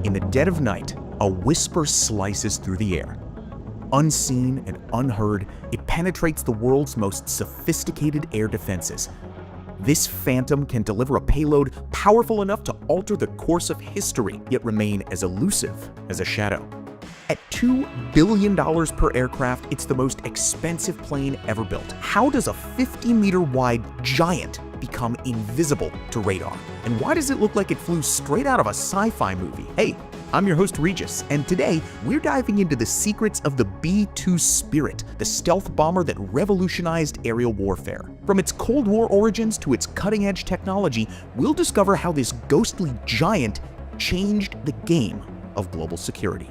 In the dead of night, a whisper slices through the air. Unseen and unheard, it penetrates the world's most sophisticated air defenses. This phantom can deliver a payload powerful enough to alter the course of history, yet remain as elusive as a shadow. At $2 billion per aircraft, it's the most expensive plane ever built. How does a 50-meter wide giant become invisible to radar? And why does it look like it flew straight out of a sci-fi movie? Hey, I'm your host Regis, and today we're diving into the secrets of the B-2 Spirit, the stealth bomber that revolutionized aerial warfare. From its Cold War origins to its cutting-edge technology, we'll discover how this ghostly giant changed the game of global security.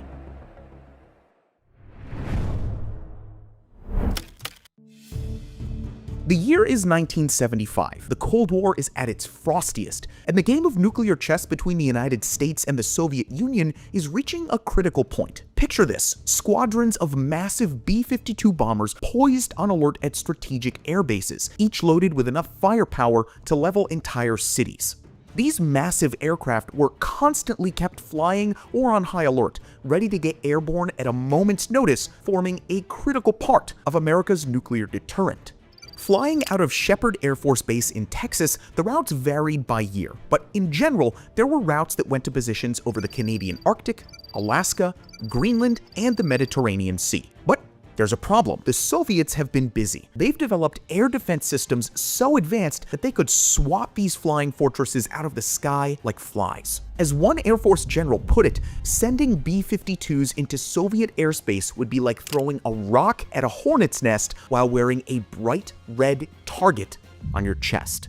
The year is 1975, the Cold War is at its frostiest, and the game of nuclear chess between the United States and the Soviet Union is reaching a critical point. Picture this: squadrons of massive B-52 bombers poised on alert at strategic air bases, each loaded with enough firepower to level entire cities. These massive aircraft were constantly kept flying or on high alert, ready to get airborne at a moment's notice, forming a critical part of America's nuclear deterrent. Flying out of Shepherd Air Force Base in Texas, the routes varied by year, but in general, there were routes that went to positions over the Canadian Arctic, Alaska, Greenland, and the Mediterranean Sea. But there's a problem. The Soviets have been busy. They've developed air defense systems so advanced that they could swat these flying fortresses out of the sky like flies. As one Air Force general put it, sending B-52s into Soviet airspace would be like throwing a rock at a hornet's nest while wearing a bright red target on your chest.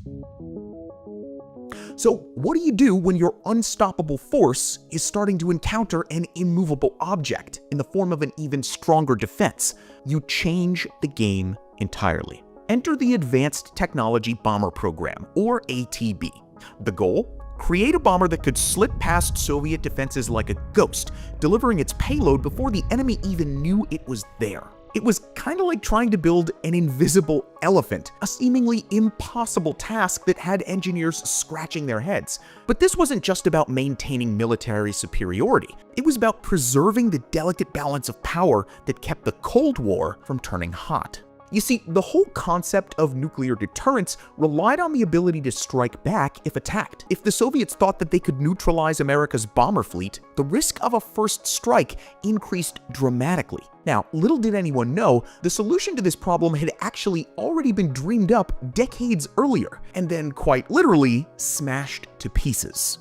So what do you do when your unstoppable force is starting to encounter an immovable object in the form of an even stronger defense? You change the game entirely. Enter the Advanced Technology Bomber Program, or ATB. The goal? Create a bomber that could slip past Soviet defenses like a ghost, delivering its payload before the enemy even knew it was there. It was kind of like trying to build an invisible elephant, a seemingly impossible task that had engineers scratching their heads. But this wasn't just about maintaining military superiority. It was about preserving the delicate balance of power that kept the Cold War from turning hot. You see, the whole concept of nuclear deterrence relied on the ability to strike back if attacked. If the Soviets thought that they could neutralize America's bomber fleet, the risk of a first strike increased dramatically. Now, little did anyone know, the solution to this problem had actually already been dreamed up decades earlier, and then quite literally smashed to pieces.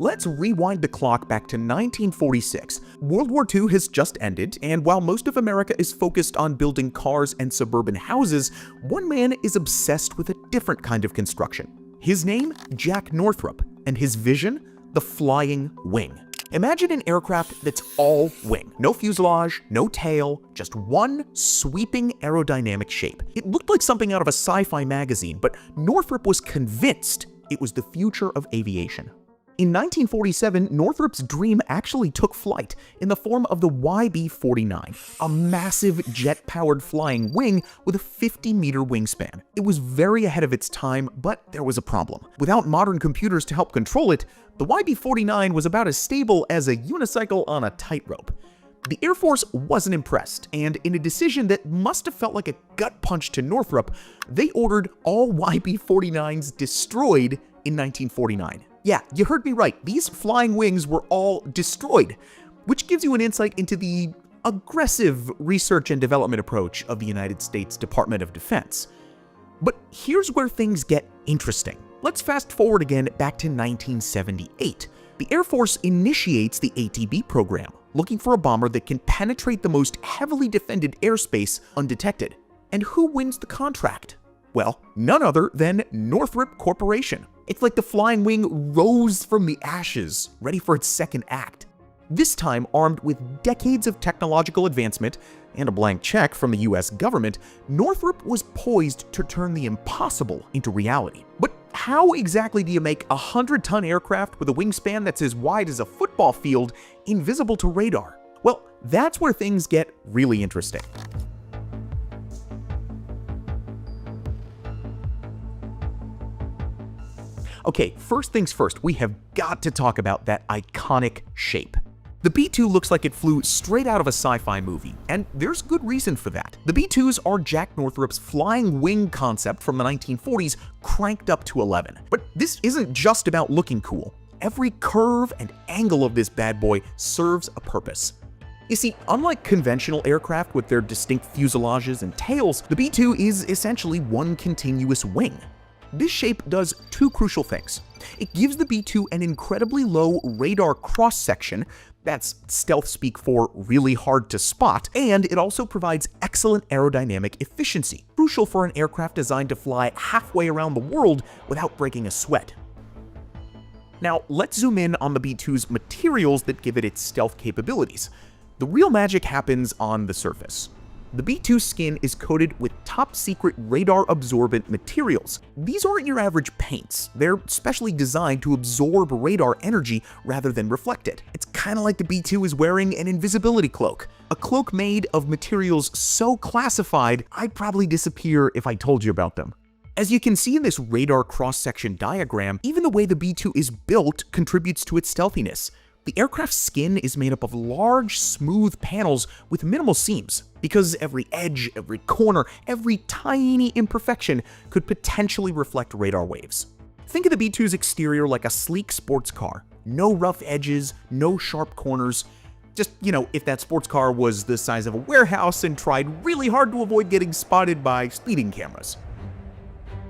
Let's rewind the clock back to 1946. World War II has just ended, and while most of America is focused on building cars and suburban houses, one man is obsessed with a different kind of construction. His name? Jack Northrop, and his vision? The flying wing. Imagine an aircraft that's all wing. No fuselage, no tail, just one sweeping aerodynamic shape. It looked like something out of a sci-fi magazine, but Northrop was convinced it was the future of aviation. In 1947, Northrop's dream actually took flight in the form of the YB-49, a massive jet-powered flying wing with a 50-meter wingspan. It was very ahead of its time, but there was a problem. Without modern computers to help control it, the YB-49 was about as stable as a unicycle on a tightrope. The Air Force wasn't impressed, and in a decision that must have felt like a gut punch to Northrop, they ordered all YB-49s destroyed in 1949. Yeah, you heard me right. These flying wings were all destroyed, which gives you an insight into the aggressive research and development approach of the United States Department of Defense. But here's where things get interesting. Let's fast forward again back to 1978. The Air Force initiates the ATB program, looking for a bomber that can penetrate the most heavily defended airspace undetected. And who wins the contract? Well, none other than Northrop Corporation. It's like the flying wing rose from the ashes, ready for its second act. This time armed with decades of technological advancement and a blank check from the US government, Northrop was poised to turn the impossible into reality. But how exactly do you make a 100-ton aircraft with a wingspan that's as wide as a football field invisible to radar? Well, that's where things get really interesting. Okay, first things first, we have got to talk about that iconic shape. The B-2 looks like it flew straight out of a sci-fi movie, and there's good reason for that. The B-2s are Jack Northrop's flying wing concept from the 1940s cranked up to 11. But this isn't just about looking cool. Every curve and angle of this bad boy serves a purpose. You see, unlike conventional aircraft with their distinct fuselages and tails, the B-2 is essentially one continuous wing. This shape does two crucial things. It gives the B-2 an incredibly low radar cross-section, that's stealth speak for really hard to spot, and it also provides excellent aerodynamic efficiency, crucial for an aircraft designed to fly halfway around the world without breaking a sweat. Now, let's zoom in on the B-2's materials that give it its stealth capabilities. The real magic happens on the surface. The B-2 skin is coated with top-secret radar-absorbent materials. These aren't your average paints. They're specially designed to absorb radar energy rather than reflect it. It's kind of like the B-2 is wearing an invisibility cloak. A cloak made of materials so classified, I'd probably disappear if I told you about them. As you can see in this radar cross-section diagram, even the way the B-2 is built contributes to its stealthiness. The aircraft's skin is made up of large, smooth panels with minimal seams, because every edge, every corner, every tiny imperfection could potentially reflect radar waves. Think of the B-2's exterior like a sleek sports car. No rough edges, no sharp corners. Just, if that sports car was the size of a warehouse and tried really hard to avoid getting spotted by speeding cameras.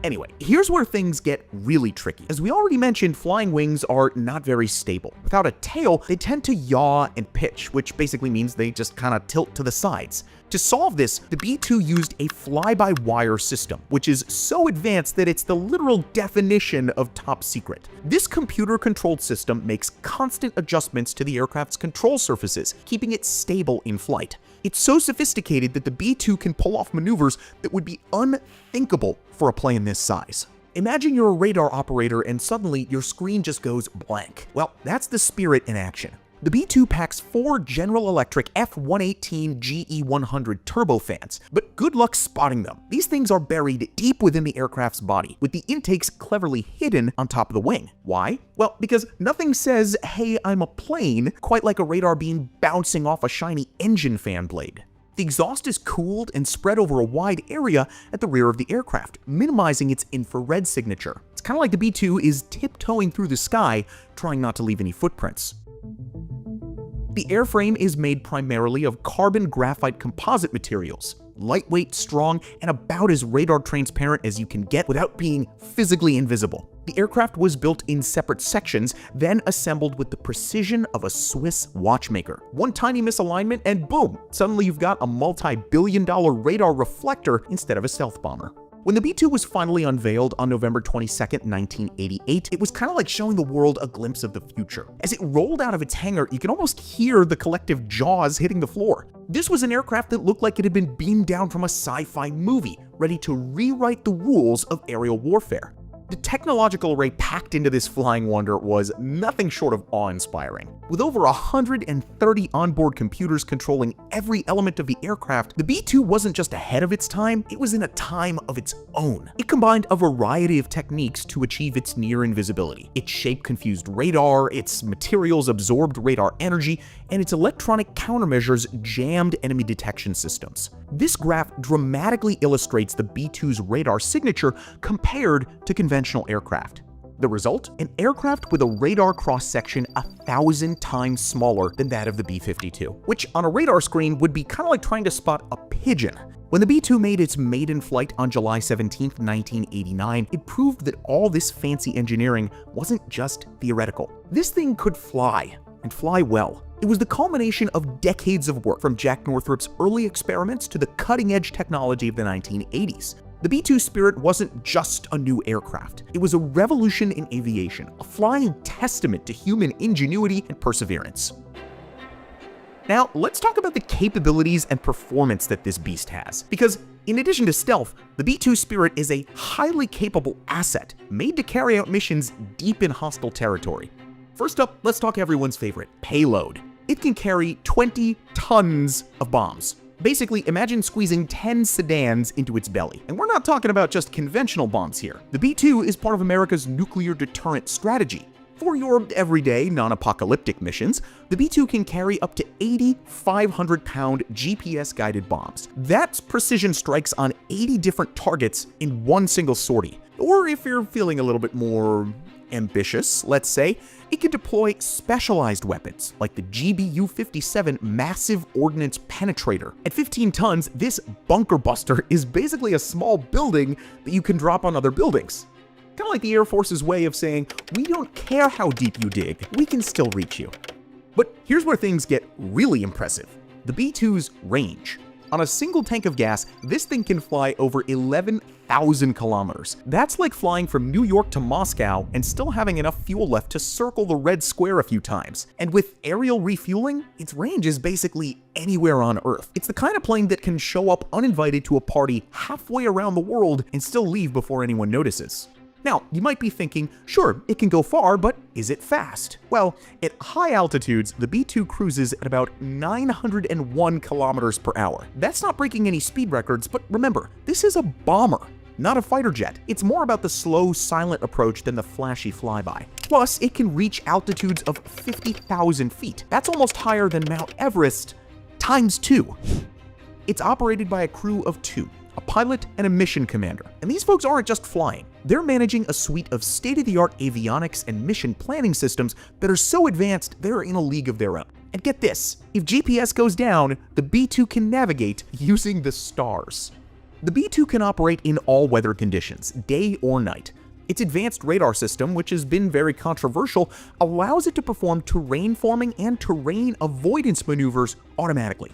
Anyway, here's where things get really tricky. As we already mentioned, flying wings are not very stable. Without a tail, they tend to yaw and pitch, which basically means they just kind of tilt to the sides. To solve this, the B-2 used a fly-by-wire system, which is so advanced that it's the literal definition of top secret. This computer-controlled system makes constant adjustments to the aircraft's control surfaces, keeping it stable in flight. It's so sophisticated that the B-2 can pull off maneuvers that would be unthinkable for a plane this size. Imagine you're a radar operator and suddenly your screen just goes blank. Well, that's the Spirit in action. The B-2 packs 4 General Electric F-118 GE100 turbofans, but good luck spotting them. These things are buried deep within the aircraft's body, with the intakes cleverly hidden on top of the wing. Why? Well, because nothing says, "Hey, I'm a plane," quite like a radar beam bouncing off a shiny engine fan blade. The exhaust is cooled and spread over a wide area at the rear of the aircraft, minimizing its infrared signature. It's kind of like the B-2 is tiptoeing through the sky, trying not to leave any footprints. The airframe is made primarily of carbon graphite composite materials, lightweight, strong, and about as radar transparent as you can get without being physically invisible. The aircraft was built in separate sections, then assembled with the precision of a Swiss watchmaker. One tiny misalignment and boom, suddenly you've got a multi-billion-dollar radar reflector instead of a stealth bomber. When the B-2 was finally unveiled on November 22nd, 1988, it was kind of like showing the world a glimpse of the future. As it rolled out of its hangar, you can almost hear the collective jaws hitting the floor. This was an aircraft that looked like it had been beamed down from a sci-fi movie, ready to rewrite the rules of aerial warfare. The technological array packed into this flying wonder was nothing short of awe-inspiring. With over 130 onboard computers controlling every element of the aircraft, the B-2 wasn't just ahead of its time, it was in a time of its own. It combined a variety of techniques to achieve its near invisibility. Its shape confused radar, its materials absorbed radar energy, and its electronic countermeasures jammed enemy detection systems. This graph dramatically illustrates the B-2's radar signature compared to conventional aircraft. The result? An aircraft with a radar cross-section 1,000 times smaller than that of the B-52, which on a radar screen would be kind of like trying to spot a pigeon. When the B-2 made its maiden flight on July 17, 1989, it proved that all this fancy engineering wasn't just theoretical. This thing could fly, and fly well. It was the culmination of decades of work, from Jack Northrop's early experiments to the cutting-edge technology of the 1980s. The B-2 Spirit wasn't just a new aircraft. It was a revolution in aviation, a flying testament to human ingenuity and perseverance. Now, let's talk about the capabilities and performance that this beast has, because in addition to stealth, the B-2 Spirit is a highly capable asset made to carry out missions deep in hostile territory. First up, let's talk everyone's favorite, payload. It can carry 20 tons of bombs. Basically, imagine squeezing 10 sedans into its belly. And we're not talking about just conventional bombs here. The B-2 is part of America's nuclear deterrent strategy. For your everyday, non-apocalyptic missions, the B-2 can carry up to 80 500-pound GPS-guided bombs. That's precision strikes on 80 different targets in one single sortie. Or if you're feeling a little bit more ambitious, let's say, it can deploy specialized weapons, like the GBU-57 Massive Ordnance Penetrator. At 15 tons, this bunker buster is basically a small building that you can drop on other buildings. Kind of like the Air Force's way of saying, we don't care how deep you dig, we can still reach you. But here's where things get really impressive. The B-2's range. On a single tank of gas, this thing can fly over 11,000 kilometers. That's like flying from New York to Moscow and still having enough fuel left to circle the Red Square a few times. And with aerial refueling, its range is basically anywhere on Earth. It's the kind of plane that can show up uninvited to a party halfway around the world and still leave before anyone notices. Now, you might be thinking, sure, it can go far, but is it fast? Well, at high altitudes, the B-2 cruises at about 901 kilometers per hour. That's not breaking any speed records, but remember, this is a bomber, not a fighter jet. It's more about the slow, silent approach than the flashy flyby. Plus, it can reach altitudes of 50,000 feet. That's almost higher than Mount Everest times 2. It's operated by a crew of 2. A pilot and a mission commander. And these folks aren't just flying. They're managing a suite of state-of-the-art avionics and mission planning systems that are so advanced they're in a league of their own. And get this, if GPS goes down, the B-2 can navigate using the stars. The B-2 can operate in all weather conditions, day or night. Its advanced radar system, which has been very controversial, allows it to perform terrain forming and terrain avoidance maneuvers automatically.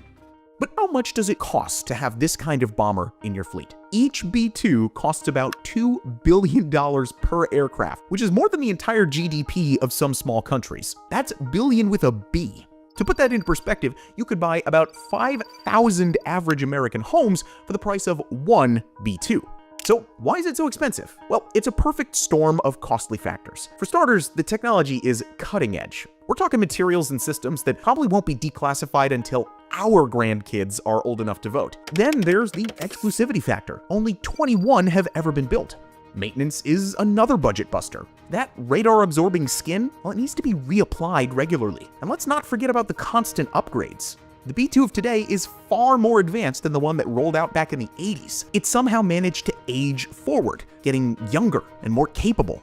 But how much does it cost to have this kind of bomber in your fleet? Each B-2 costs about $2 billion per aircraft, which is more than the entire GDP of some small countries. That's billion with a B. To put that into perspective, you could buy about 5,000 average American homes for the price of one B-2. So why is it so expensive? Well, it's a perfect storm of costly factors. For starters, the technology is cutting edge. We're talking materials and systems that probably won't be declassified until our grandkids are old enough to vote. Then there's the exclusivity factor. Only 21 have ever been built. Maintenance is another budget buster. That radar-absorbing skin, well, it needs to be reapplied regularly. And let's not forget about the constant upgrades. The B-2 of today is far more advanced than the one that rolled out back in the 80s. It somehow managed to age forward, getting younger and more capable.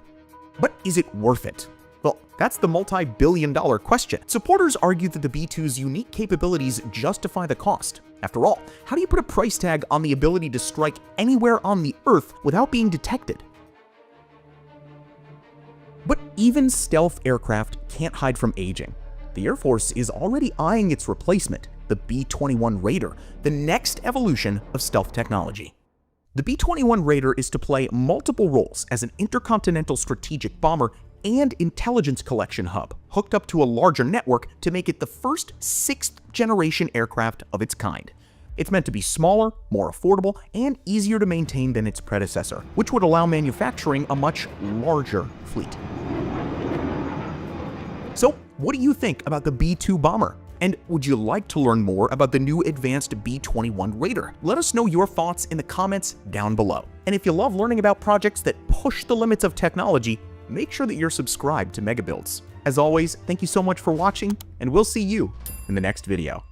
But is it worth it? Well, that's the multi-billion-dollar question. Supporters argue that the B-2's unique capabilities justify the cost. After all, how do you put a price tag on the ability to strike anywhere on the Earth without being detected? But even stealth aircraft can't hide from aging. The Air Force is already eyeing its replacement, the B-21 Raider, the next evolution of stealth technology. The B-21 Raider is to play multiple roles as an intercontinental strategic bomber and intelligence collection hub, hooked up to a larger network to make it the first 6th-generation aircraft of its kind. It's meant to be smaller, more affordable, and easier to maintain than its predecessor, which would allow manufacturing a much larger fleet. So, what do you think about the B-2 bomber? And would you like to learn more about the new advanced B-21 Raider? Let us know your thoughts in the comments down below. And if you love learning about projects that push the limits of technology, make sure that you're subscribed to MegaBuilds. As always, thank you so much for watching, and we'll see you in the next video.